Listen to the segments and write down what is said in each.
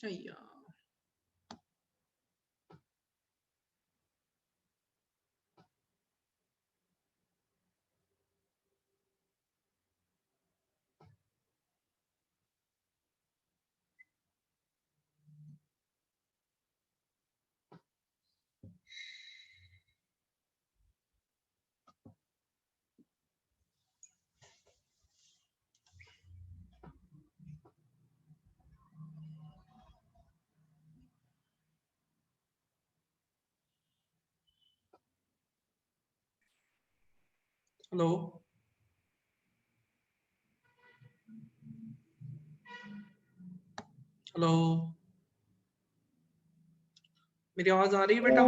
अय्या hello hello मेरी आवाज आ रही है बेटा?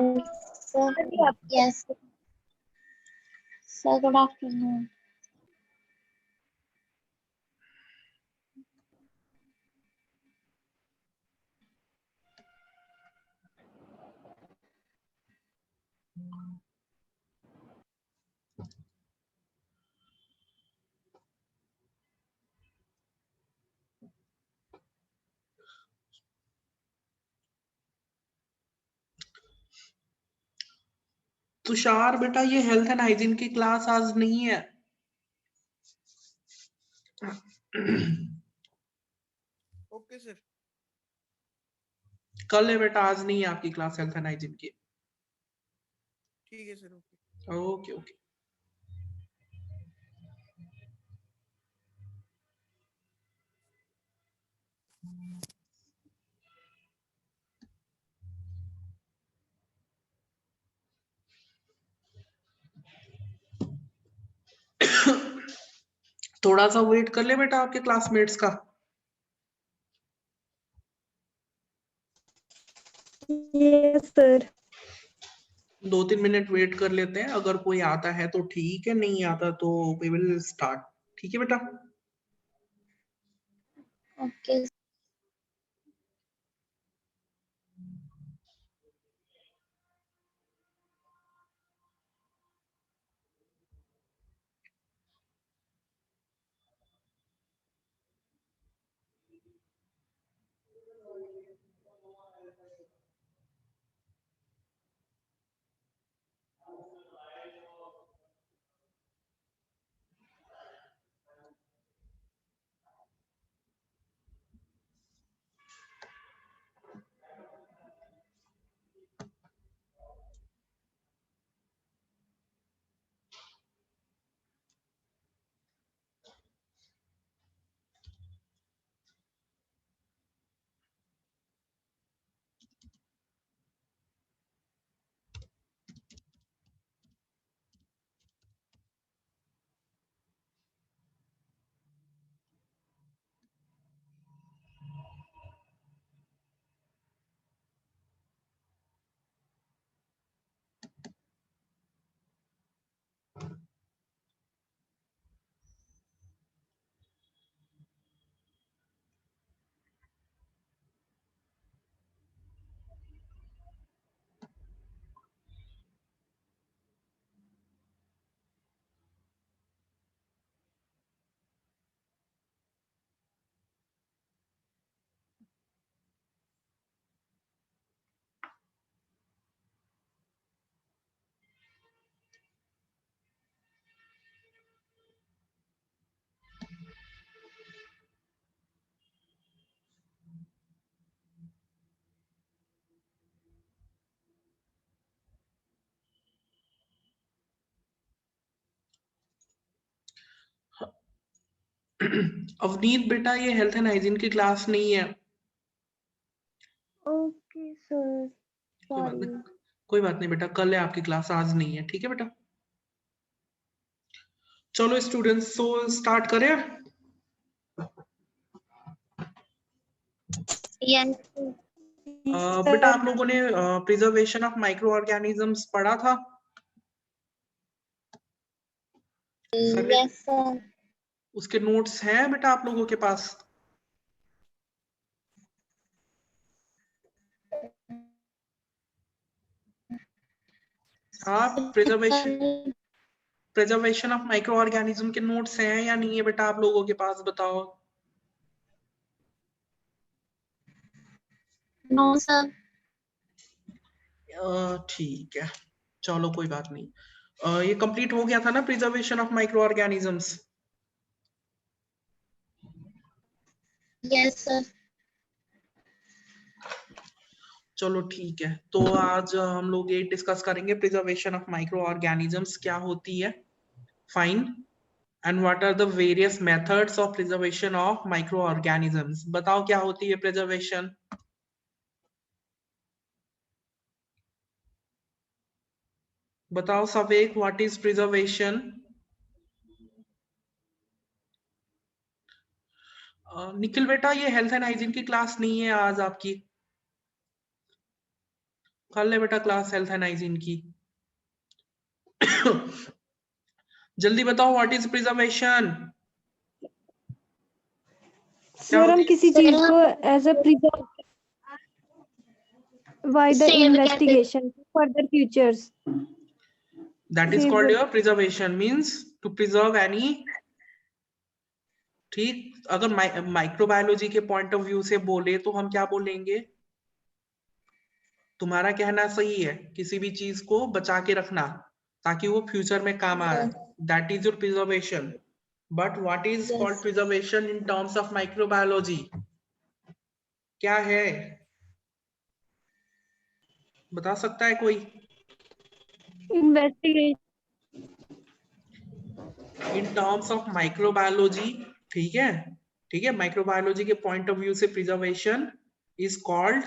Sir yes sir, good afternoon. Tushar बेटा ये हेल्थ एंड हाइजीन की क्लास आज नहीं है। Okay sir. कल है बेटा, आज नहीं है आपकी क्लास हेल्थ एंड हाइजीन की। ठीक है सर। Okay okay okay. थोड़ा सा वेट कर ले बेटा आपके क्लासमेट्स का। Yes sir. 2-3 मिनट वेट कर लेते हैं, अगर कोई आता है तो ठीक है, नहीं आता तो वी विल स्टार्ट। ठीक है बेटा? ओके। अवनीत बेटा ये हेल्थ एंड हाइजीन की क्लास नहीं है। ओके सर, कोई बात सॉरी। नहीं, कोई बात नहीं बेटा, कल है आपकी क्लास, आज नहीं है। ठीक है बेटा? चलो स्टूडेंट्स, सो स्टार्ट करें। यस बेटा सर। आप लोगों ने प्रिजर्वेशन ऑफ माइक्रो ऑर्गेनिजम्स पढ़ा था? सर ने यस सर। उसके नोट्स हैं बेटा आप लोगों के पास? हाँ, प्रिजर्वेशन ऑफ माइक्रो ऑर्गेनिज्म के नोट्स हैं या नहीं है बेटा आप लोगों के पास, बताओ। No sir. ठीक है, चलो कोई बात नहीं। ये कंप्लीट हो गया था ना preservation of micro organisms? Yes sir. चलो ठीक है, तो आज हम लोग ये डिस्कस करेंगे प्रिजर्वेशन ऑफ माइक्रो ऑर्गेनिजम्स क्या होती है, fine, and what are the various methods of preservation of micro organisms. बताओ क्या होती है प्रिजर्वेशन? बताओ सब एक, व्हाट इज प्रिजर्वेशन? निखिल बेटा, ये हेल्थ एंड हाइजीन की क्लास नहीं है आज आपकी, कर ले बेटा क्लास हेल्थ एंड हाइजीन की। जल्दी बताओ व्हाट इज प्रिजर्वेशन? सर हम किसी चीज को as a preserve by the investigation further futures. That is called your preservation, means to preserve any. ठीक, अगर माइक्रोबायोलॉजी के पॉइंट ऑफ व्यू से बोले तो हम क्या बोलेंगे? तुम्हारा कहना सही है, किसी भी चीज को बचा के रखना ताकि वो फ्यूचर में काम आए, that is your preservation. But what is called preservation in terms of microbiology? क्या है, बता सकता है कोई? Investigation in terms of microbiology, ठीक है, ठीक है, माइक्रोबायोलॉजी के पॉइंट ऑफ व्यू से preservation is called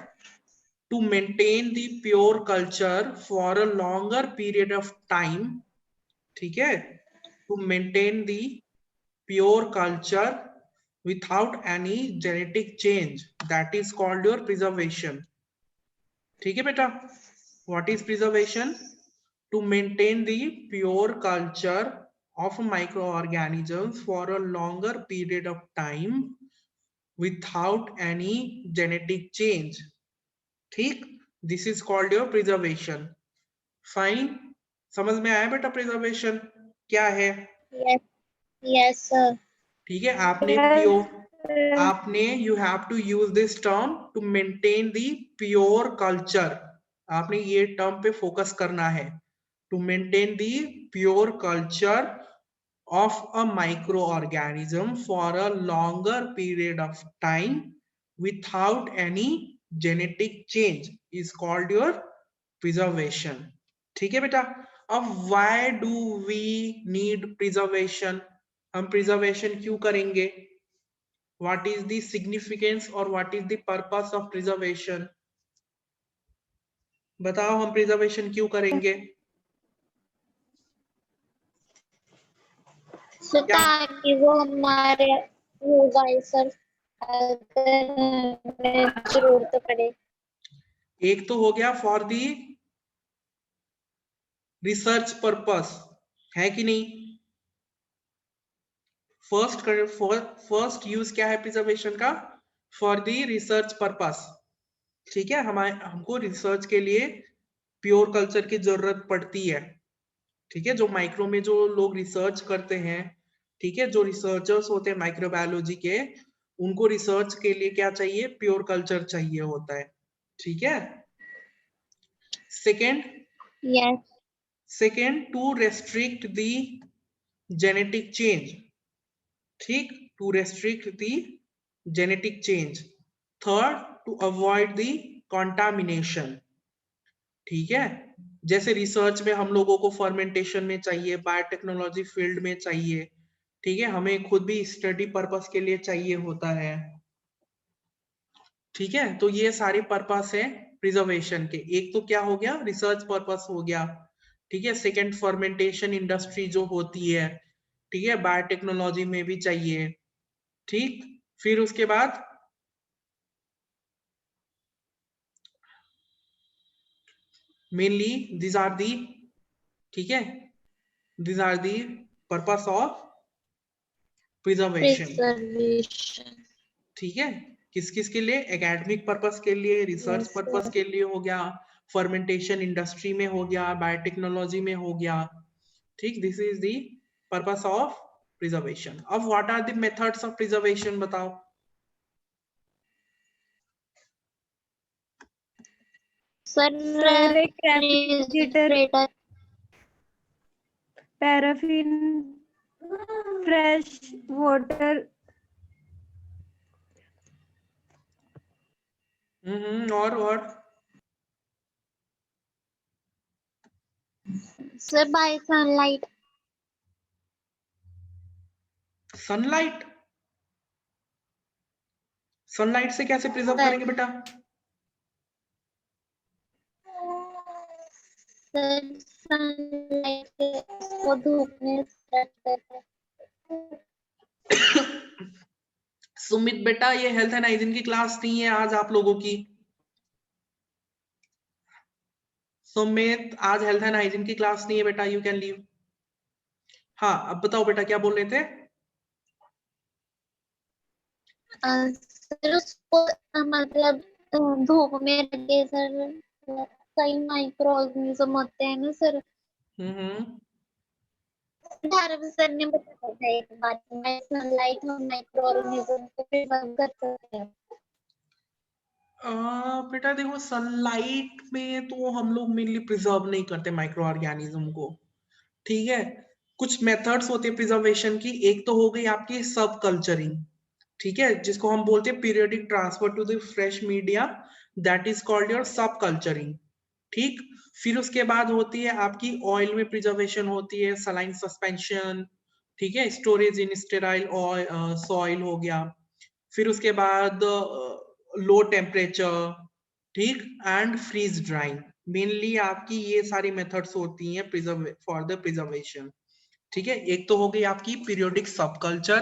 to maintain the pure culture for a longer period of time, ठीक है, to maintain the pure culture without any genetic change, that is called your preservation. ठीक है बेटा, what is preservation? To maintain the pure culture of microorganisms for a longer period of time without any genetic change, ठीक, this is called your preservation, fine। समझ में आया बेटा preservation क्या है? Yes sir. ठीक है, आपने you have to use this term to maintain the pure culture, आपने ये टर्म पे फोकस करना है, to maintain the pure culture of a microorganism for a longer period of time without any genetic change is called your preservation। ठीक है बेटा, अब why do we need preservation? हम preservation क्यों करेंगे? What is the significance or what is the purpose of preservation? बताओ हम preservation क्यों करेंगे? ताकि वो हमारे होगा सर, अगर हमें जरूरत पड़े। एक तो हो गया फॉर दी रिसर्च पर्पस, है कि नहीं? फर्स्ट यूज क्या है प्रिजर्वेशन का? फॉर दी रिसर्च पर्पस, ठीक है, हमको रिसर्च के लिए प्योर कल्चर की जरूरत पड़ती है, ठीक है, जो माइक्रो में जो लोग रिसर्च करते हैं, ठीक है, जो रिसर्चर्स होते हैं माइक्रोबायोलॉजी के, उनको रिसर्च के लिए क्या चाहिए? प्योर कल्चर चाहिए होता है, ठीक है। Second to restrict the genetic change, ठीक, to restrict the genetic change. Third, to avoid the contamination, ठीक है, जैसे रिसर्च में हम लोगों को फर्मेंटेशन में चाहिए, बायोटेक्नोलॉजी फील्ड में चाहिए, ठीक है, हमें खुद भी स्टडी पर्पस के लिए चाहिए होता है, ठीक है, तो ये सारे पर्पस है प्रिजर्वेशन के। एक तो क्या हो गया? रिसर्च पर्पस हो गया, ठीक है। सेकंड, फर्मेंटेशन इंडस्ट्री जो होती है, ठीक है, बायोटेक्नोलॉजी में भी चाहिए, ठीक। फिर उसके बाद मेनली these are the, ठीक है, these are the purpose of preservation, ठीक है। किस किस के लिए? एकेडमिक पर्पस के लिए, रिसर्च पर्पस के लिए हो गया, फर्मेंटेशन इंडस्ट्री में हो गया, बायोटेक्नोलॉजी में हो गया, ठीक। This is the purpose of preservation. अब what are the methods of preservation, बताओ। सर सर एक refrigerator, refrigerator, paraffin, fresh water, और sir by sunlight, sunlight. Sunlight से कैसे प्रिजर्व सर करेंगे बेटा? सर सनलाइट को धूप में रख देते हैं। सुमित बेटा, ये हेल्थ एंड हाइजीन की क्लास नहीं है आज आप लोगों की। सुमित, आज हेल्थ एंड हाइजीन की क्लास नहीं है बेटा, यू कैन लीव। हाँ, अब बताओ बेटा क्या बोल रहे थे? सर उसको मतलब धूप में रख के सर कई माइक्रो ऑर्गेनिज्म होते हैं ना सर। धारवी सर ने बताया था एक बात में सनलाइट और माइक्रो ऑर्गेनिज्म को प्रिजर्व कर सकते हैं। बेटा देखो, सनलाइट में तो हम लोग मेनली प्रिजर्व नहीं करते माइक्रो ऑर्गेनिज्म को, ठीक है। कुछ मेथड्स होते हैं प्रिजर्वेशन की। एक तो हो गई आपकी सब कल्चरिंग, ठीक है, जिसको हम बोलते हैं periodic transfer to the fresh media, that is called your sub culturing, ठीक। फिर उसके बाद होती है आपकी ऑयल में प्रिजर्वेशन होती है, सलाइन सस्पेंशन, ठीक है, स्टोरेज इन स्टेराइल सॉइल हो गया। फिर उसके बाद लो टेम्परेचर, ठीक, एंड फ्रीज ड्राइंग। मेनली आपकी ये सारी मेथड्स होती हैं प्रिजर्व फॉर द प्रिजर्वेशन, ठीक है। एक तो हो गई आपकी पीरियोडिक सब कल्चर,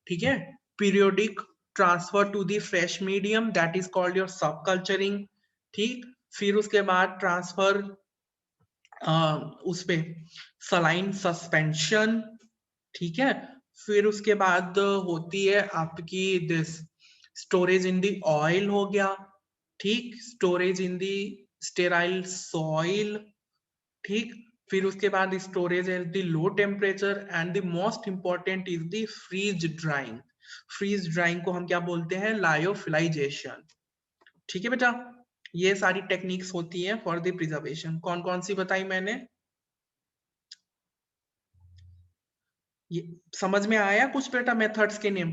ठीक है, periodic transfer to the fresh medium, that is called your sub culturing, ठीक। फिर उसके बाद ट्रांसफर उस पे सलाइन सस्पेंशन, ठीक है। फिर उसके बाद होती है आपकी this storage in the oil हो गया, ठीक, storage in the sterile soil, ठीक। फिर उसके बाद storage at the low temperature and the most important is the freeze drying. Freeze drying को हम क्या बोलते हैं? लायोफिलाइजेशन, ठीक है बेटा। ये सारी टेक्निक्स होती हैं फॉर द प्रिजर्वेशन। कौन कौन सी बताई मैंने? ये समझ में आया कुछ बेटा मेथड्स के नेम?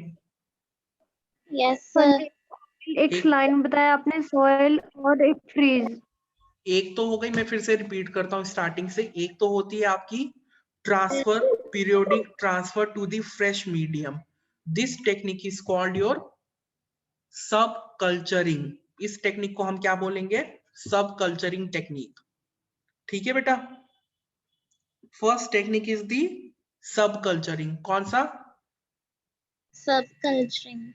यस हाँ सर। जी, एक एक लाइन बताया आपने, सॉइल और एक फ्रीज। एक तो हो गई, मैं फिर से रिपीट करता हूँ स्टार्टिंग से। एक तो होती है आपकी transfer, periodic transfer to the fresh medium, this technique is called your sub culturing. इस टेक्निक को हम क्या बोलेंगे? सब कल्चरिंग टेक्निक, ठीक है बेटा। फर्स्ट टेक्निक इज दी सब कल्चरिंग। कौन सा? सब कल्चरिंग।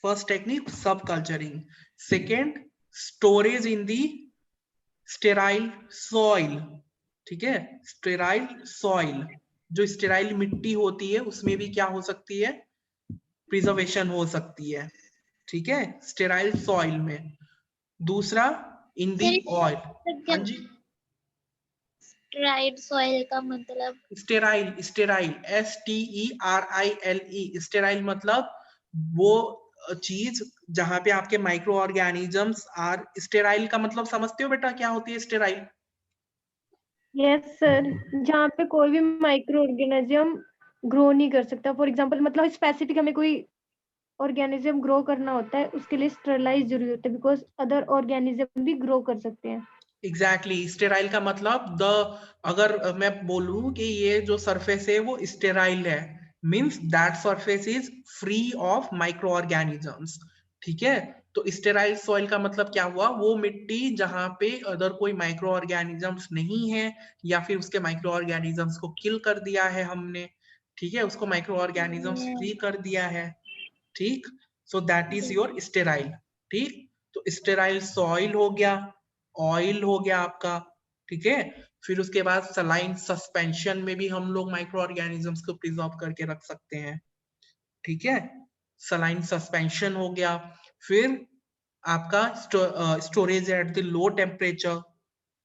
फर्स्ट टेक्निक सब culturing. Second, storage in the sterile soil, ठीक है, स्टेराइल सॉइल, जो स्टेराइल मिट्टी होती है उसमें भी क्या हो सकती है? प्रिजर्वेशन हो सकती है, ठीक है, स्टेराइल सॉइल में। दूसरा, इन दी ऑयल। हाँ जी, ड्राइड सॉइल का मतलब? स्टेराइल, स्टेराइल, STERILE, स्टेराइल मतलब वो चीज जहां पे आपके माइक्रो ऑर्गेनिजम्स आर स्टेराइल। का मतलब समझते हो बेटा क्या होती है स्टेराइल? यस सर, जहाँ पे कोई भी माइक्रो ऑर्गेनिज्म ग्रो नहीं कर सकता। फॉर एग्जांपल मतलब स्पेसिफिक हमें कोई ऑर्गेनिज्म ग्रो करना होता है, उसके लिए स्टरलाइज जरूरी होता है, बिकॉज अदर ऑर्गेनिज्म भी ग्रो कर सकते हैं। एग्जैक्टली, स्टेराइल का मतलब द, अगर मैं बोलूं कि ये जो सरफेस है वो स्टेराइल है, means that surface is free of micro organisms, ठीक है। तो स्टेराइल सॉइल का मतलब क्या हुआ? वो मिट्टी जहां पे अदर कोई माइक्रो ऑर्गेनिजम्स नहीं है, या फिर उसके माइक्रो ऑर्गेनिजम्स को किल कर दिया है हमने, ठीक है, उसको माइक्रो ऑर्गेनिजम्स फ्री कर दिया है, ठीक। So that is your sterile, ठीक। तो स्टेराइल सॉइल हो गया, ऑयल हो गया आपका, ठीक है। फिर उसके बाद सलाइन सस्पेंशन में भी हम लोग माइक्रो ऑर्गेनिजम्स को प्रिजर्व करके रख सकते हैं, ठीक है, सलाइन सस्पेंशन हो गया। फिर आपका storage at the low temperature,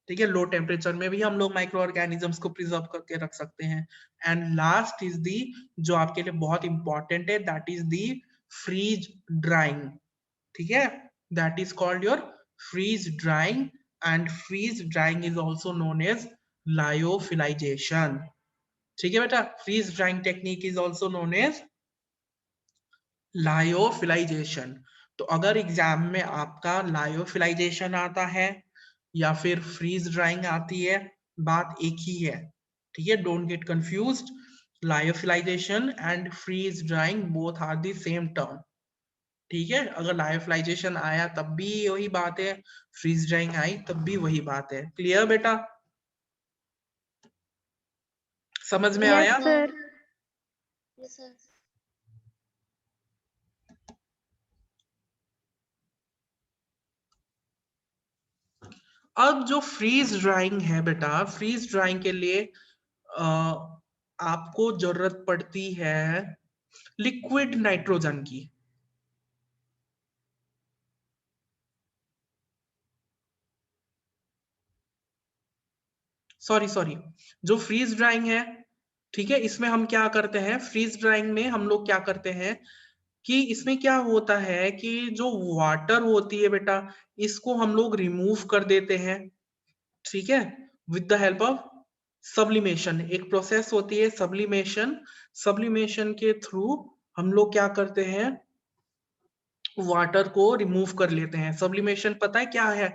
ठीक है, लो टेम्परेचर में भी हम लोग माइक्रो ऑर्गेनिजम्स को प्रिजर्व करके रख सकते हैं। एंड लास्ट इज दी, जो आपके लिए बहुत इंपॉर्टेंट है, that is the freeze drying, ठीक है, that is called your freeze drying. and freeze drying is also known as lyophilization. ठीक है बेटा, freeze drying technique is also known as lyophilization. तो अगर एग्जाम में आपका lyophilization आता है या फिर फ्रीज ड्राइंग आती है, बात एक ही है, ठीक है, don't get confused. lyophilization and freeze drying both are the same term. ठीक है, अगर lyophilization आया तब भी वही बात है, फ्रीज ड्राइंग आई तब भी वही बात है. क्लियर बेटा, समझ में आया? Yes sir. Yes, sir. अब जो फ्रीज ड्राइंग है बेटा, फ्रीज ड्राइंग के लिए आपको जरूरत पड़ती है लिक्विड नाइट्रोजन की. सॉरी, जो फ्रीज ड्राइंग है, ठीक है, इसमें हम क्या करते हैं, फ्रीज ड्राइंग में हम लोग क्या करते हैं कि इसमें क्या होता है कि जो वाटर होती है बेटा, इसको हम लोग रिमूव कर देते हैं, ठीक है, with the help of sublimation. एक प्रोसेस होती है सब्लिमेशन. सब्लिमेशन के थ्रू हम लोग क्या करते हैं, वाटर को रिमूव कर लेते हैं. सब्लिमेशन पता है क्या है?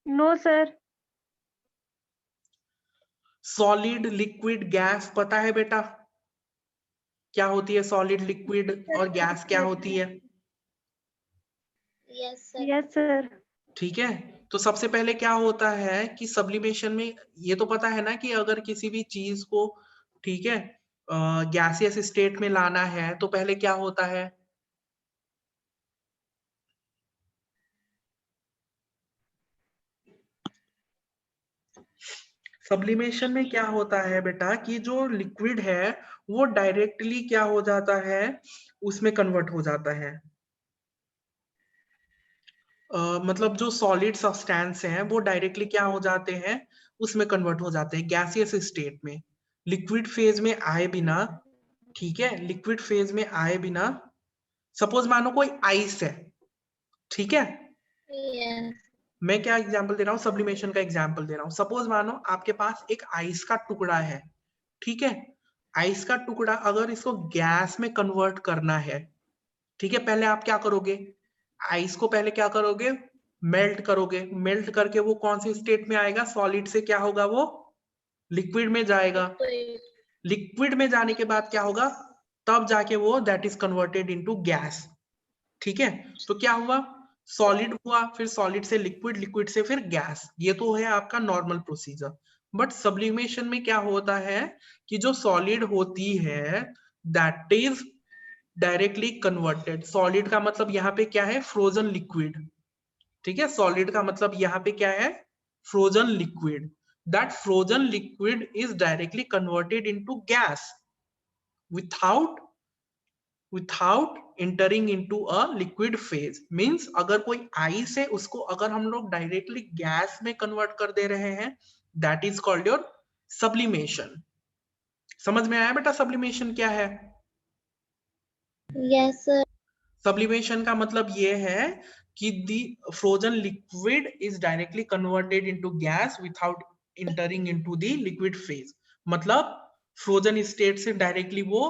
No sir. Solid, liquid, gas पता है बेटा क्या होती है? सॉलिड, लिक्विड और गैस क्या होती है? Yes, sir. Yes sir. ठीक है, तो सबसे पहले क्या होता है कि सब्लिमेशन में ये तो पता है ना कि अगर किसी भी चीज को, ठीक है, गैसियस स्टेट में लाना है तो पहले क्या होता है? सब्लिमेशन में क्या होता है बेटा कि जो लिक्विड है वो डायरेक्टली क्या हो जाता है, उसमें कन्वर्ट हो जाता है. मतलब जो सॉलिड सब्सटेंस हैं वो डायरेक्टली क्या हो जाते हैं, उसमें कन्वर्ट हो जाते हैं गैसियस स्टेट में. लिक्विड फेज में आए बिना, ठीक है, लिक्विड फेज में आए बिना, सपोज मानो कोई आइस है, ठीक है, Yes. मैं क्या एग्जांपल दे रहा हूँ, सब्लिमेशन का एग्जांपल दे रहा हूँ. सपोज मानो आपके पास एक आइस का टुकड़ा है, ठीक है, आइस का टुकड़ा अगर इसको गैस में कन्वर्ट करना है, ठीक है, पहले आप क्या करोगे, आइस को पहले क्या करोगे, मेल्ट करोगे. मेल्ट करके वो कौन सी स्टेट में आएगा, सॉलिड से क्या होगा, वो लिक्विड में जाएगा. Liquid. लिक्विड में जाने के बाद क्या होगा, तब जाके वो that is converted into gas. ठीक है, तो क्या हुआ, सॉलिड हुआ, फिर सॉलिड से लिक्विड, लिक्विड से फिर गैस. ये तो है आपका नॉर्मल प्रोसीजर. बट सब्लिमेशन में क्या होता है कि जो सॉलिड होती है that is directly converted. Solid का मतलब यहाँ पे क्या है, फ्रोजन लिक्विड. ठीक है, सॉलिड का मतलब यहाँ पे क्या है, frozen liquid. That frozen liquid is directly converted into gas without entering into a liquid phase. Means अगर कोई आइस है उसको अगर हम लोग डायरेक्टली गैस में कन्वर्ट कर दे रहे हैं, that is called your sublimation. समझ में आया बेटा सब्लिमेशन क्या है? Yes, sir. सब्लिमेशन का मतलब ये है कि the frozen liquid is directly converted into gas without entering into the liquid phase. मतलब फ्रोजन स्टेट से डायरेक्टली वो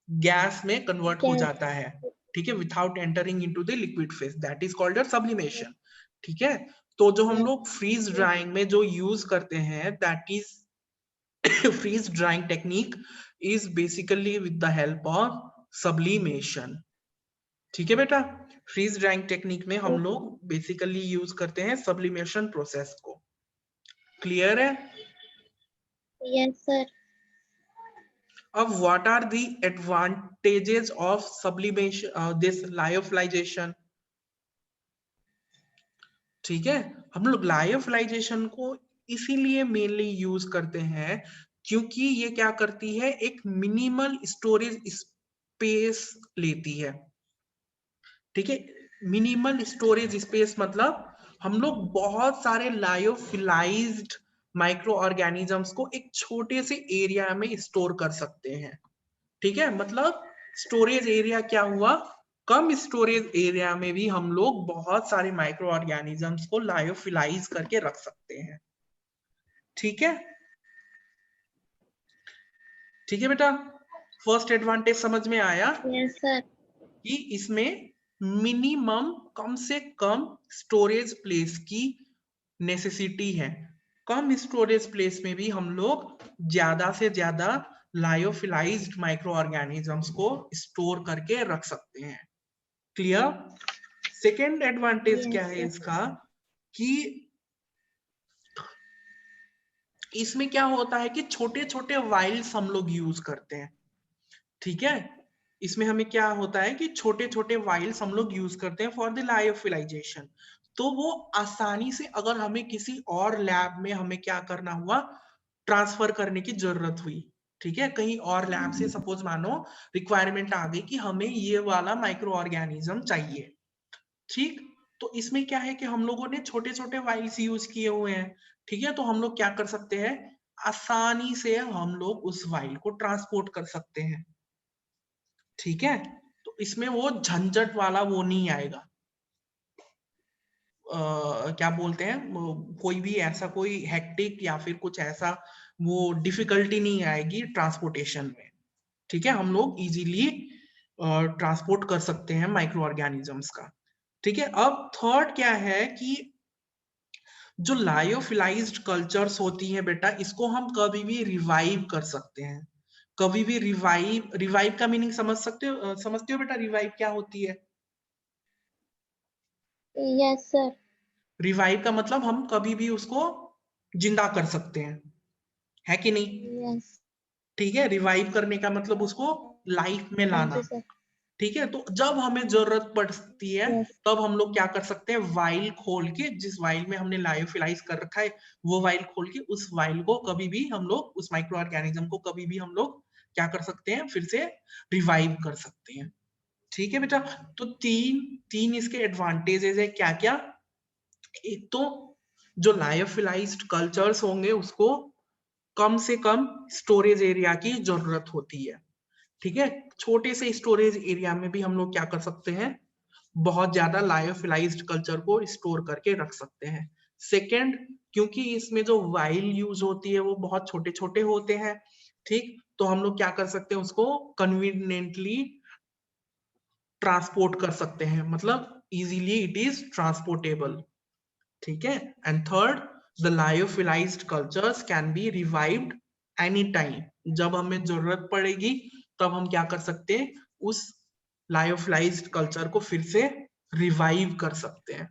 गैस में कन्वर्ट हो Yes. जाता है, ठीक है, without entering into the liquid phase. That is called your sublimation. ठीक है, तो जो हम लोग फ्रीज ड्राइंग में जो यूज करते हैं that is freeze drying technique is basically with the help of sublimation. ठीक है बेटा, फ्रीज ड्राइंग टेक्निक में हम लोग बेसिकली यूज करते हैं सब्लिमेशन प्रोसेस को. क्लियर है? Yes, sir. अब what are the advantages of sublimation, this lyophilization. ठीक है, हम लोग लायोफिलाइजेशन को इसीलिए मेनली यूज करते हैं क्योंकि ये क्या करती है, एक मिनिमल स्टोरेज स्पेस लेती है. ठीक है, मिनिमल स्टोरेज स्पेस मतलब हम लोग बहुत सारे लायोफिलाइज्ड माइक्रो ऑर्गेनिजम्स को एक छोटे से एरिया में स्टोर कर सकते हैं. ठीक है, मतलब स्टोरेज एरिया क्या हुआ, कम स्टोरेज एरिया में भी हम लोग बहुत सारे माइक्रो ऑर्गेनिजम्स को लायोफिलाइज करके रख सकते हैं। ठीक है, ठीक है बेटा, फर्स्ट एडवांटेज समझ में आया यस सर। कि इसमें मिनिमम कम से कम स्टोरेज प्लेस की नेसेसिटी है। कम स्टोरेज प्लेस में भी हम लोग ज्यादा से ज्यादा लायोफिलाइज्ड माइक्रो ऑर्गेनिजम्स को स्टोर करके रख सकते हैं। क्लियर? सेकेंड एडवांटेज Yes, क्या है sir. इसका कि इसमें क्या होता है कि छोटे छोटे वाइल्स हम लोग यूज करते हैं। ठीक है, इसमें हमें क्या होता है कि छोटे छोटे वाइल्स हम लोग यूज करते हैं फॉर द लायोफिलाइजेशन। तो वो आसानी से अगर हमें किसी और लैब में हमें क्या करना हुआ, ट्रांसफर करने की जरूरत हुई, ठीक है, कहीं और लैब से सपोज मानो रिक्वायरमेंट आ गई कि हमें ये वाला माइक्रो ऑर्गेनिज्म चाहिए, ठीक, तो इसमें क्या है कि हम लोगों ने छोटे छोटे वाइल्स यूज किए हुए हैं। ठीक है, तो हम लोग क्या कर सकते हैं, आसानी से हम लोग उस वाइल को ट्रांसपोर्ट कर सकते हैं। ठीक है, तो इसमें वो झंझट वाला वो नहीं आएगा, क्या बोलते हैं, कोई भी ऐसा कोई हेक्टिक या फिर कुछ ऐसा वो डिफिकल्टी नहीं आएगी ट्रांसपोर्टेशन में। ठीक है, हम लोग इजीली ट्रांसपोर्ट कर सकते हैं माइक्रो ऑर्गेनिजम्स का। ठीक है, अब थर्ड क्या है कि जो लायोफिलाइज्ड कल्चर्स होती हैं बेटा, इसको हम कभी भी रिवाइव कर सकते हैं। कभी भी रिवाइव, रिवाइव का मीनिंग समझते हो बेटा, रिवाइव क्या होती है? Yes, sir. रिवाइव का मतलब हम कभी भी उसको जिंदा कर सकते हैं, है कि नहीं? Yes. ठीक है, रिवाइव करने का मतलब उसको लाइफ में हाँ लाना। जी सर। ठीक है, तो जब हमें जरूरत पड़ती है Yes. तब हम लोग क्या कर सकते हैं, वाइल खोल के, जिस वाइल में हमने लायोफिलाइज कर रखा है वो वाइल खोल के उस वाइल को कभी भी हम लोग, उस माइक्रो ऑर्गेनिज्म को कभी भी हम लोग क्या कर सकते हैं, फिर से रिवाइव कर सकते हैं। ठीक है बेटा, तो तीन इसके एडवांटेजेस है। क्या क्या? एक तो जो लायोफिलाइज्ड कल्चर्स होंगे उसको कम से कम स्टोरेज एरिया की जरूरत होती है। ठीक है, छोटे से स्टोरेज एरिया में भी हम लोग क्या कर सकते हैं, बहुत ज्यादा लायोफिलाइज्ड कल्चर को स्टोर करके रख सकते हैं। सेकंड, क्योंकि इसमें जो वाइल यूज होती है वो बहुत छोटे छोटे होते हैं, ठीक, तो हम लोग क्या कर सकते हैं, उसको कन्वीनियंटली ट्रांसपोर्ट कर सकते हैं, मतलब इजीली इट इज ट्रांसपोर्टेबल। ठीक है, and third, the lyophilized cultures can be revived any time. जब हमें जरूरत पड़ेगी तब हम क्या कर सकते हैं, उस लायोफिलाइज्ड कल्चर को फिर से रिवाइव कर सकते हैं।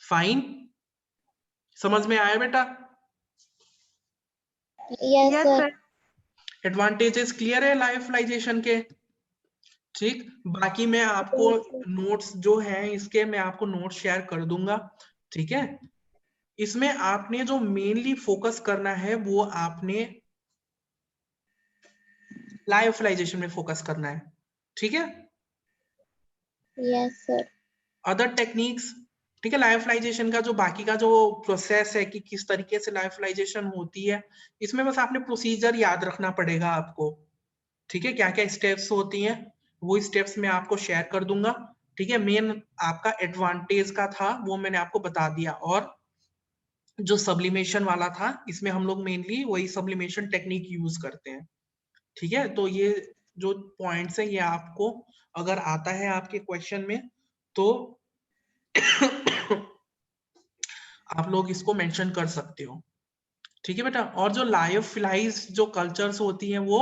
फाइन, समझ में आया बेटा? Yes, Yes, sir. sir. Advantages clear है लायोफिलाइजेशन के? ठीक, बाकी मैं आपको Yes, sir. नोट्स जो हैं इसके मैं आपको नोट्स शेयर कर दूंगा। ठीक है, इसमें आपने जो मेनली फोकस करना है वो आपने लायोफिलाइजेशन में फोकस करना है। ठीक है, Yes, sir. अदर टेक्निक्स, ठीक है, लायोफिलाइजेशन का जो बाकी का जो प्रोसेस है कि किस तरीके से लायोफिलाइजेशन होती है, इसमें बस आपने प्रोसीजर याद रखना पड़ेगा आपको। ठीक है, क्या क्या स्टेप्स होती हैं वो स्टेप्स मैं आपको शेयर कर दूंगा। ठीक है, मेन आपका एडवांटेज का था वो मैंने आपको बता दिया, और जो सब्लिमेशन वाला था इसमें हम लोग मेनली वही सब्लिमेशन टेक्निक यूज करते हैं। ठीक है, तो ये जो पॉइंट्स है ये आपको अगर आता है आपके क्वेश्चन में तो आप लोग इसको मेंशन कर सकते हो। ठीक है बेटा, और जो लायोफिलाइज जो कल्चर्स होती हैं वो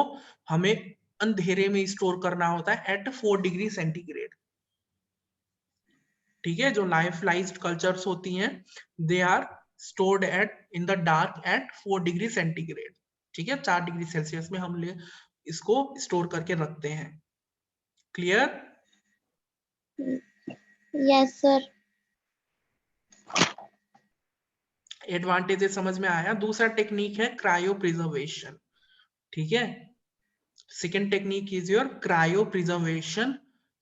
हमें अंधेरे में स्टोर करना होता है एट 4 डिग्री सेंटीग्रेड। ठीक है, जो लायोफिलाइज्ड कल्चर्स होती हैं they are stored at in the dark at 4 degree centigrade. ठीक है, 4 डिग्री सेल्सियस में हम इसको स्टोर करके रखते हैं। क्लियर? Yes, sir. एडवांटेजेस समझ में आया? दूसरा टेक्निक है क्रायो प्रिजर्वेशन। ठीक है, second technique is your cryo preservation.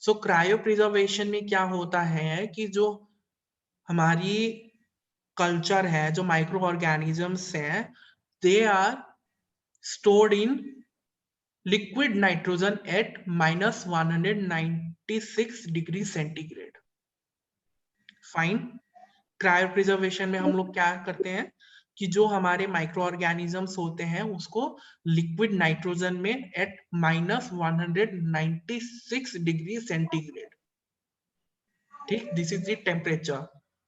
So cryo preservation में क्या होता है कि जो हमारी कल्चर है, जो माइक्रो ऑर्गेनिजम्स हैं, they are stored in liquid nitrogen at -196 degree centigrade. Fine. Cryo preservation में हम लोग क्या करते हैं कि जो हमारे माइक्रो ऑर्गेनिजम्स होते हैं उसको लिक्विड नाइट्रोजन में एट -196 डिग्री सेंटीग्रेड, ठीक, दिस इज द टेम्परेचर।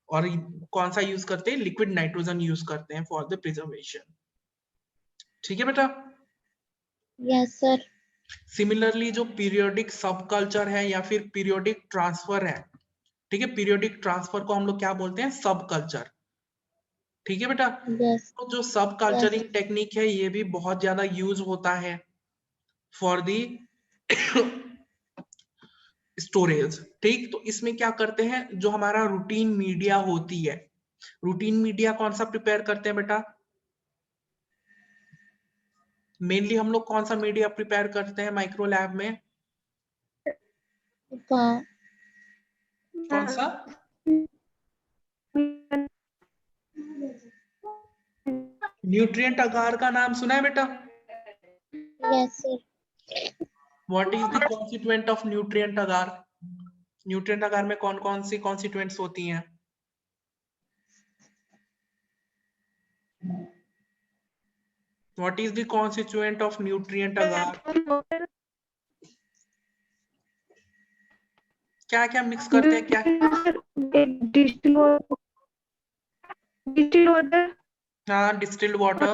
और कौन सा यूज करते हैं? लिक्विड नाइट्रोजन यूज करते हैं फॉर द प्रिजर्वेशन। ठीक है बेटा? Yes sir. सिमिलरली जो पीरियोडिक सब कल्चर है या फिर पीरियोडिक ट्रांसफर है, ठीक है, पीरियोडिक ट्रांसफर को हम लोग क्या बोलते हैं? सब कल्चर। ठीक है बेटा? यस तो जो सब कल्चरिंग टेक्निक है ये भी बहुत ज्यादा यूज होता है फॉर दी स्टोरेज। ठीक, तो इसमें क्या करते हैं, जो हमारा रूटीन मीडिया होती है, रूटीन मीडिया कौन सा प्रिपेयर करते हैं बेटा? मेनली हम लोग कौन सा मीडिया प्रिपेयर करते हैं माइक्रो लैब में? कौन सा? न्यूट्रिएंट अगार का नाम सुना है बेटा? Yes sir. What is the constituent of nutrient agar? Nutrient agar में कौन कौन सी कॉन्स्टिट्यूएंट्स होती हैं? What is the constituent of nutrient agar? क्या क्या मिक्स करते हैं? क्या? Distil water. हाँ, डिस्टिल्ड वाटर,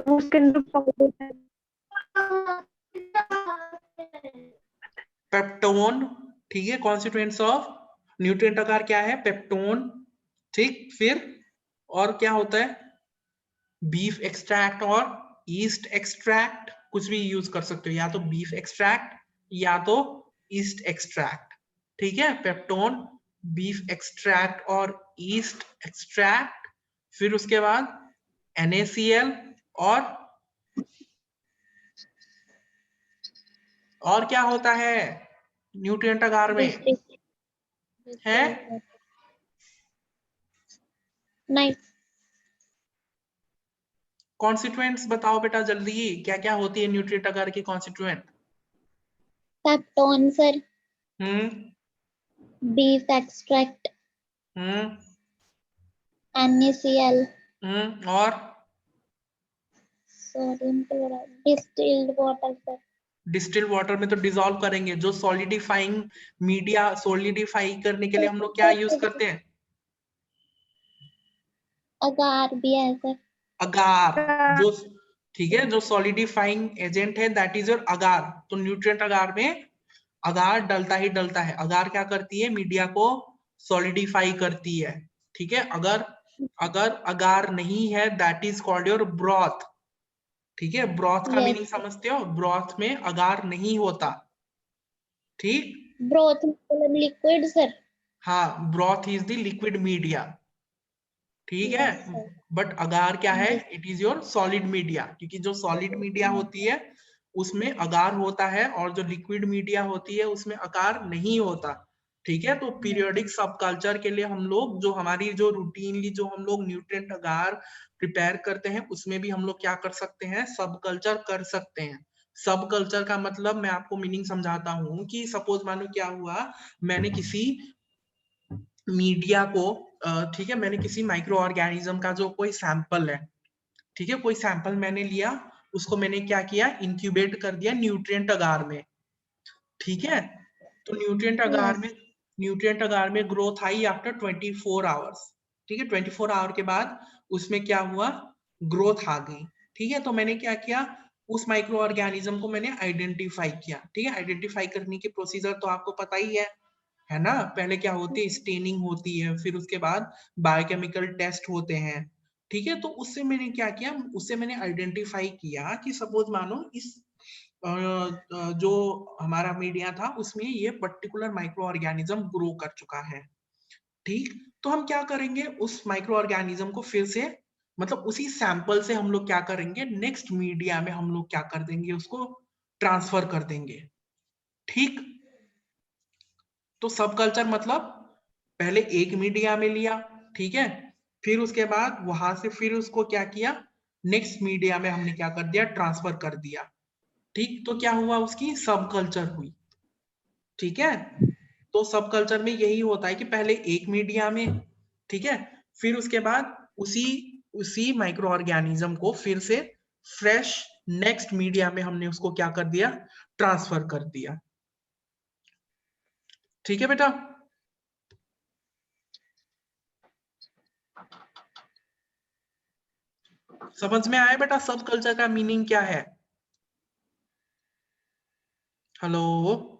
उसके अंदर पाउडर है। पेप्टोन। ठीक है, कॉन्स्टिट्यूएंट्स ऑफ न्यूट्रिएंट अगार क्या है? पेप्टोन। ठीक, फिर और क्या होता है? बीफ एक्सट्रैक्ट और ईस्ट एक्सट्रैक्ट, कुछ भी यूज कर सकते हो, या तो बीफ एक्सट्रैक्ट या तो ईस्ट एक्सट्रैक्ट। ठीक है, पेप्टोन, बीफ एक्सट्रैक्ट और ईस्ट एक्सट्रैक्ट। फिर उसके बाद NaCl और क्या होता है न्यूट्रिएंट अगार में? है नहीं। कॉन्स्टिट्यूएंट्स बताओ बेटा जल्दी, क्या क्या होती है न्यूट्रिएंट अगार की कॉन्स्टिट्यूएंट? पेप्टोन सर, हम्म बीफ एक्सट्रैक्ट, हम्म NaCl, और sodium chloride, distilled water sir. Distilled water में तो डिसॉल्व करेंगे। जो सॉलिडिफाइंग मीडिया, सॉलिडिफाई करने के लिए हम लोग क्या यूज करते हैं? अगार भी है सर। अगार। जो, ठीक है, जो सॉलिडिफाइंग एजेंट है दैट इज योर अगार। तो न्यूट्रिएंट अगार में अगार डलता ही डलता है। अगार क्या करती है? मीडिया को सॉलिडिफाई करती है। ठीक है, अगर अगर अगार नहीं है that is called your broth. ठीक है, ब्रॉथ का मीनिंग समझते हो? ब्रॉथ में अगार नहीं होता। ठीक, ब्रोथ मतलब लिक्विड सर। हाँ, broth is the liquid media. ठीक है, बट अगार क्या है? It is your solid media, क्योंकि जो सॉलिड मीडिया होती है उसमें अगार होता है और जो लिक्विड मीडिया होती है उसमें अगार नहीं होता। ठीक है, तो पीरियोडिक सब कल्चर के लिए हम लोग जो हमारी जो रूटीनली जो हम लोग न्यूट्रिएंट अगार प्रिपेयर करते हैं उसमें भी हम लोग क्या कर सकते हैं? सब कल्चर कर सकते हैं। सब कल्चर का मतलब मैं आपको मीनिंग समझाता हूँ कि सपोज मानो क्या हुआ, मैंने किसी मीडिया को, ठीक है, मैंने किसी माइक्रो ऑर्गेनिज्म का जो कोई सैंपल है, ठीक है, कोई सैंपल मैंने लिया, उसको मैंने क्या किया? इंक्यूबेट कर दिया न्यूट्रिएंट अगार में। ठीक है, तो न्यूट्रिएंट अगार में ग्रोथ आई आफ्टर 24 आवर्स। ठीक है, 24 आवर के बाद उसमें क्या हुआ? ग्रोथ आ गई। ठीक है, तो मैंने क्या किया? उस माइक्रो ऑर्गेनिज्म को मैंने आइडेंटिफाई किया। ठीक है, आइडेंटिफाई करने की प्रोसीजर तो आपको पता ही है ना? पहले क्या होती है? स्टेनिंग होती है, फिर उसके बाद बायोकेमिकल टेस्ट होते हैं। ठीक है, तो उससे मैंने क्या किया? उससे मैंने आइडेंटिफाई किया कि सपोज मानो इस जो हमारा मीडिया था उसमें ये पर्टिकुलर माइक्रो ऑर्गेनिज्म ग्रो कर चुका है। ठीक, तो हम क्या करेंगे? उस माइक्रो ऑर्गेनिज्म को फिर से, मतलब उसी सैंपल से हम लोग क्या करेंगे? नेक्स्ट मीडिया में हम लोग क्या कर देंगे? उसको ट्रांसफर कर देंगे। ठीक, तो सब कल्चर मतलब पहले एक मीडिया में लिया, ठीक है, फिर उसके बाद वहां से फिर उसको क्या किया? नेक्स्ट मीडिया में हमने क्या कर दिया? ट्रांसफर कर दिया। ठीक, तो क्या हुआ, उसकी सब कल्चर हुई। ठीक है, तो सब कल्चर में यही होता है कि पहले एक मीडिया में, ठीक है, फिर उसके बाद उसी उसी माइक्रो ऑर्गेनिज्म को फिर से फ्रेश नेक्स्ट मीडिया में हमने उसको क्या कर दिया, ट्रांसफर कर दिया। ठीक है बेटा, समझ में आया बेटा सब कल्चर का मीनिंग क्या है? Hello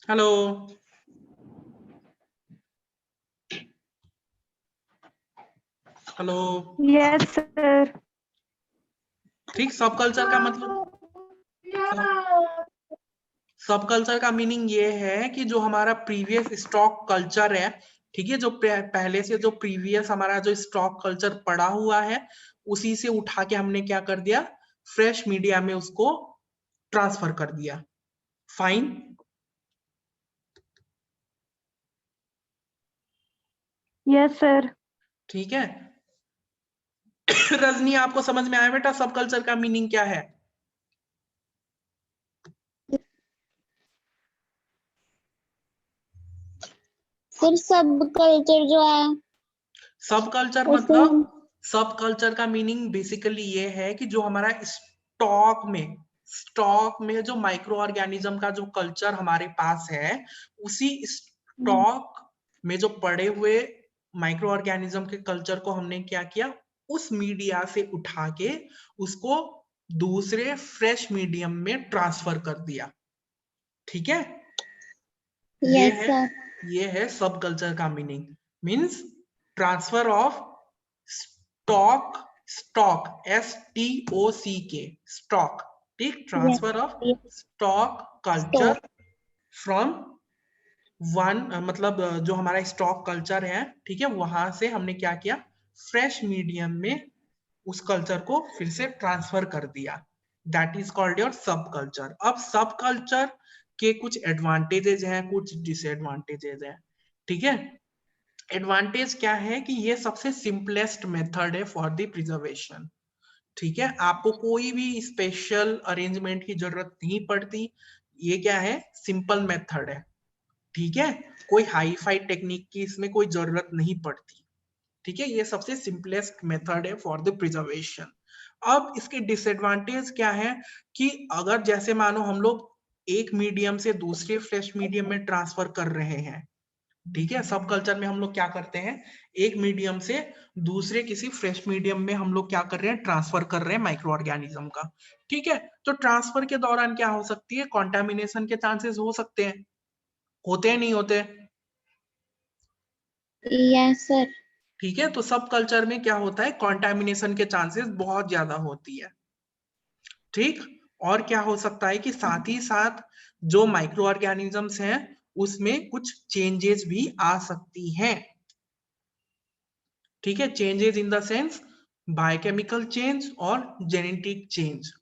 hello, hello. Yes sir. ठीक, सब कल्चर का मतलब, सब कल्चर का मीनिंग ये है कि जो हमारा प्रीवियस स्टॉक कल्चर है, ठीक है, जो पहले से जो प्रीवियस हमारा जो स्टॉक कल्चर पड़ा हुआ है, उसी से उठा के हमने क्या कर दिया, फ्रेश मीडिया में उसको ट्रांसफर कर दिया। फाइन। Yes sir. ठीक है रजनी, आपको समझ में आया बेटा सब कल्चर का मीनिंग क्या है? फिर सब कल्चर जो है सब कल्चर उसे मतलब, हम सब कल्चर का मीनिंग बेसिकली ये है कि जो हमारा स्टॉक में जो माइक्रो ऑर्गेनिज्म का जो कल्चर हमारे पास है, उसी स्टॉक में जो पड़े हुए माइक्रो ऑर्गेनिज्म के कल्चर को हमने क्या किया, उस मीडिया से उठा के उसको दूसरे फ्रेश मीडियम में ट्रांसफर कर दिया। ठीक है, ये यस है सर। ये है सब कल्चर का meaning. Means transfer of stock, STOCK, stock. ठीक, transfer of yes stock culture stock. From one, मतलब जो हमारा स्टॉक कल्चर है, ठीक है, वहां से हमने क्या किया, फ्रेश मीडियम में उस कल्चर को फिर से ट्रांसफर कर दिया। दैट इज कॉल्ड योर सब कल्चर। अब सब कल्चर के कुछ एडवांटेजेस हैं, कुछ डिसएडवांटेजेस हैं। ठीक है, एडवांटेज क्या है कि ये सबसे सिंपलेस्ट मेथड है फॉर द प्रिजर्वेशन। ठीक है, आपको कोई भी स्पेशल अरेंजमेंट की जरूरत नहीं पड़ती। ये क्या है, सिंपल मेथड है। ठीक है, कोई हाई फाई टेक्निक की इसमें कोई जरूरत नहीं पड़ती। ठीक है, ये सबसे सिंपलेस्ट मेथड है फॉर द प्रिजर्वेशन। अब इसके डिसएडवांटेज क्या है कि अगर जैसे मानो हम लोग एक मीडियम से दूसरे फ्रेश मीडियम में ट्रांसफर कर रहे हैं, ठीक है, सब कल्चर में हम लोग क्या करते हैं, एक मीडियम से दूसरे किसी फ्रेश मीडियम में हम लोग क्या कर रहे हैं, ट्रांसफर कर रहे हैं माइक्रो ऑर्गेनिज्म का। ठीक है, तो ट्रांसफर के दौरान क्या हो सकती है, कॉन्टेमिनेशन के चांसेस हो सकते हैं, होते हैं नहीं होते? Yes sir. ठीक है, तो सब कल्चर में क्या होता है, कॉन्टेमिनेशन के चांसेस बहुत ज्यादा होती है। ठीक, और क्या हो सकता है कि साथ ही साथ जो माइक्रो ऑर्गेनिजम्स हैं उसमें कुछ चेंजेस भी आ सकती हैं। ठीक है, changes in the sense biochemical change और जेनेटिक चेंज।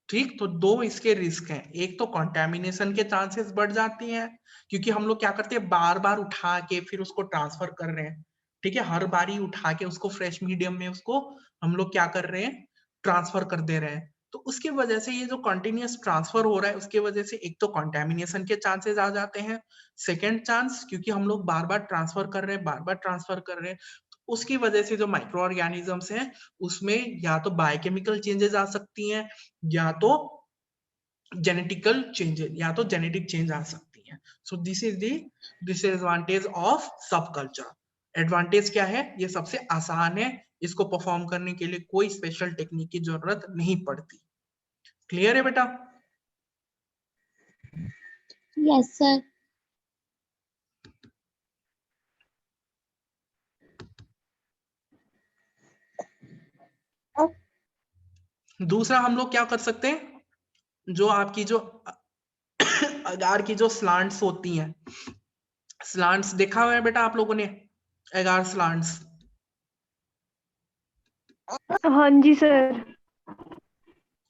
ठीक, तो दो इसके रिस्क हैं। एक तो कंटेमिनेशन के चांसेस बढ़ जाती हैं, क्योंकि हम लोग क्या करते हैं, बार बार उठा के फिर उसको ट्रांसफर कर रहे हैं। ठीक है, हर बारी उठा के उसको फ्रेश मीडियम में उसको हम लोग क्या कर रहे हैं, ट्रांसफर कर दे रहे हैं। तो उसकी वजह से ये जो कंटिन्यूअस ट्रांसफर हो रहा है, उसकी वजह से एक तो कंटेमिनेशन के चांसेस आ जाते हैं। सेकेंड चांस, क्योंकि हम लोग बार बार ट्रांसफर कर रहे हैं, बार बार ट्रांसफर कर रहे हैं, तो उसकी वजह से जो माइक्रो ऑर्गेनिजम्स हैं उसमें या तो बायोकेमिकल चेंजेस आ सकती हैं, या तो जेनेटिकल चेंजेस, या तो जेनेटिक चेंज आ सकती है। So this is the disadvantage of सब कल्चर। एडवांटेज क्या है, ये सबसे आसान है, इसको परफॉर्म करने के लिए कोई स्पेशल टेक्निक की जरूरत नहीं पड़ती। क्लियर है बेटा? Yes sir. दूसरा हम लोग क्या कर सकते हैं, जो आपकी जो अगार की जो स्लांट्स होती हैं, स्लांट्स देखा हुआ है बेटा आप लोगों ने, अगार स्लांट्स? हाँ जी सर।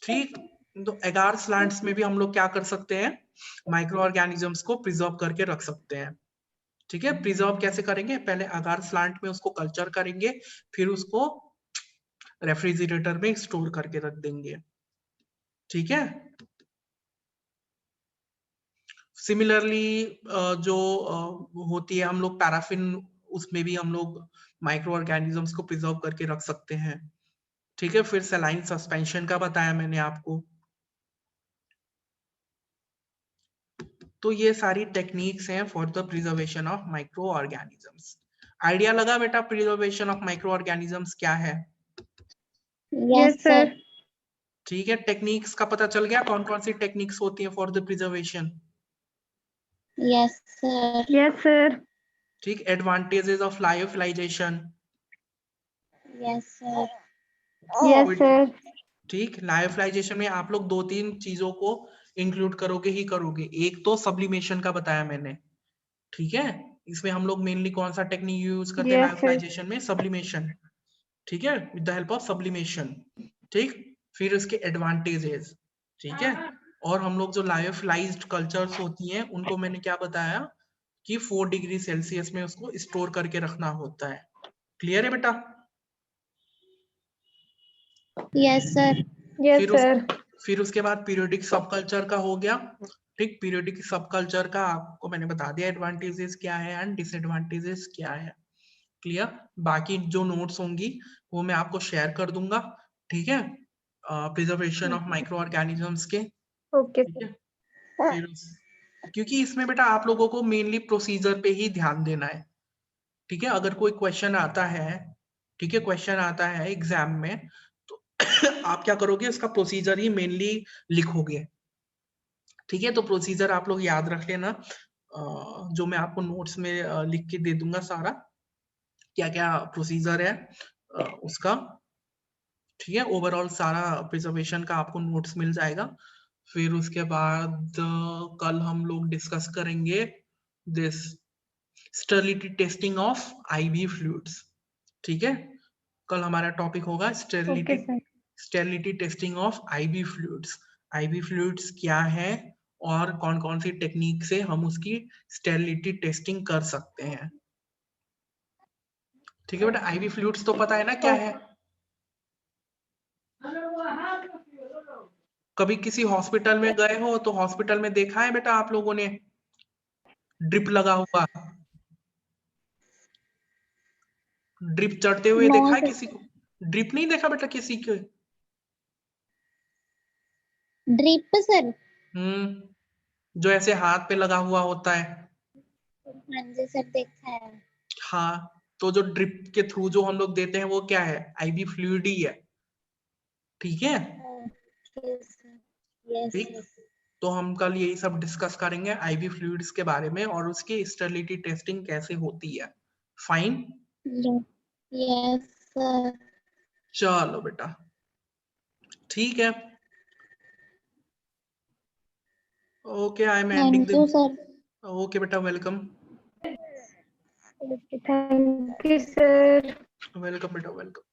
ठीक, तो एगार स्लैंट्स में भी हम लोग क्या कर सकते हैं, माइक्रो ऑर्गेनिजम्स को प्रिजर्व करके रख सकते हैं। ठीक है, प्रिजर्व कैसे करेंगे, पहले अगार स्लांट में उसको कल्चर करेंगे, फिर उसको रेफ्रिजरेटर में स्टोर करके रख देंगे। ठीक है। सिमिलरली जो होती है हम लोग पैराफिन, उसमें भी हम लोग माइक्रो ऑर्गेनिजम्स को प्रिजर्व करके रख सकते हैं। ठीक है। फिर सलाइन सस्पेंशन का बताया मैंने आपको। तो ये सारी टेक्निक्स हैं for the preservation of micro organisms. Idea लगा बेटा प्रिजर्वेशन ऑफ माइक्रो ऑर्गेनिजम्स क्या है? Yes sir. ठीक है। टेक्निक्स का पता चल गया कौन कौन सी टेक्निक्स होती हैं for the preservation? Yes sir. Yes sir. ठीक। Advantages of lyophilization. Yes sir. Yes sir. ठीक। लायोफिलाइजेशन में आप लोग 2-3 चीजों को इंक्लूड करोगे ही करोगे। एक तो सब्लिमेशन का बताया मैंने। ठीक है। इसमें हम लोग मेनली कौन सा टेक्निक यूज करते हैं Yes, sir. लायोफिलाइजेशन में? सब्लिमेशन। ठीक है। With the help of sublimation. ठीक। फिर उसके एडवांटेजेस। ठीक है। और हम लोग जो लायोफिलाइज्ड कल्चर्स होती हैं उनको मैंने क्या बताया कि 4 डिग्री सेल्सियस में उसको स्टोर करके रखना होता है। क्लियर है बेटा? Yes sir. Yes, sir. फिर उसके बाद पीरियोडिक सब कल्चर का हो गया। ठीक। पीरियोडिक सब कल्चर का आपको मैंने बता दिया एडवांटेजेस क्या है एंड डिसएडवांटेजेस क्या है। क्लियर? बाकी जो नोट्स होंगी वो मैं आपको शेयर कर दूंगा। ठीक है। प्रिजर्वेशन ऑफ माइक्रो ऑर्गेनिजम्स के। Okay, ठीक sir. है। फिर क्योंकि इसमें बेटा आप लोगों को मेनली प्रोसीजर पे ही ध्यान देना है। ठीक है। अगर कोई क्वेश्चन आता है, ठीक है, क्वेश्चन आता है एग्जाम में, तो आप क्या करोगे, उसका प्रोसीजर ही मेनली लिखोगे। ठीक है। तो प्रोसीजर आप लोग याद रख लेना, जो मैं आपको नोट्स में लिख के दे दूंगा सारा, क्या क्या प्रोसीजर है उसका। ठीक है। ओवरऑल सारा प्रिजर्वेशन का आपको नोट्स मिल जाएगा। फिर उसके बाद कल हम लोग डिस्कस करेंगे this sterility testing of ivy fluids. ठीक है। कल हमारा टॉपिक होगा Okay, sir. Sterility testing of ivy fluids. Ivy fluids क्या है और कौन कौन सी टेक्निक से हम उसकी स्टेरिलिटी टेस्टिंग कर सकते हैं। ठीक है बेटा। आईवी फ्लूइड्स तो पता है ना क्या है? कभी किसी हॉस्पिटल में गए हो तो हॉस्पिटल में देखा है बेटा आप लोगों ने ड्रिप लगा हुआ, ड्रिप चढ़ते हुए नो देखा है सर। किसी को? ड्रिप नहीं देखा बेटा किसी के? Drip sir. जो ऐसे हाथ पे लगा हुआ होता है। हाँ जी सर, देखा है। हाँ। तो जो ड्रिप के थ्रू जो हम लोग देते हैं वो क्या है? आईवी फ्लूइड ही है। ठीक है। यस ठीक। सर। तो हम कल यही सब डिस्कस करेंगे आईवी फ्लूइड्स के बारे में और उसकी स्टेरिलिटी टेस्टिंग कैसे होती है। फाइन। Yes sir. चलो बेटा, ठीक है। Okay, I am ending thank you the. Sir. Okay बेटा, welcome. Okay, thank you, sir. Welcome बेटा, वेलकम।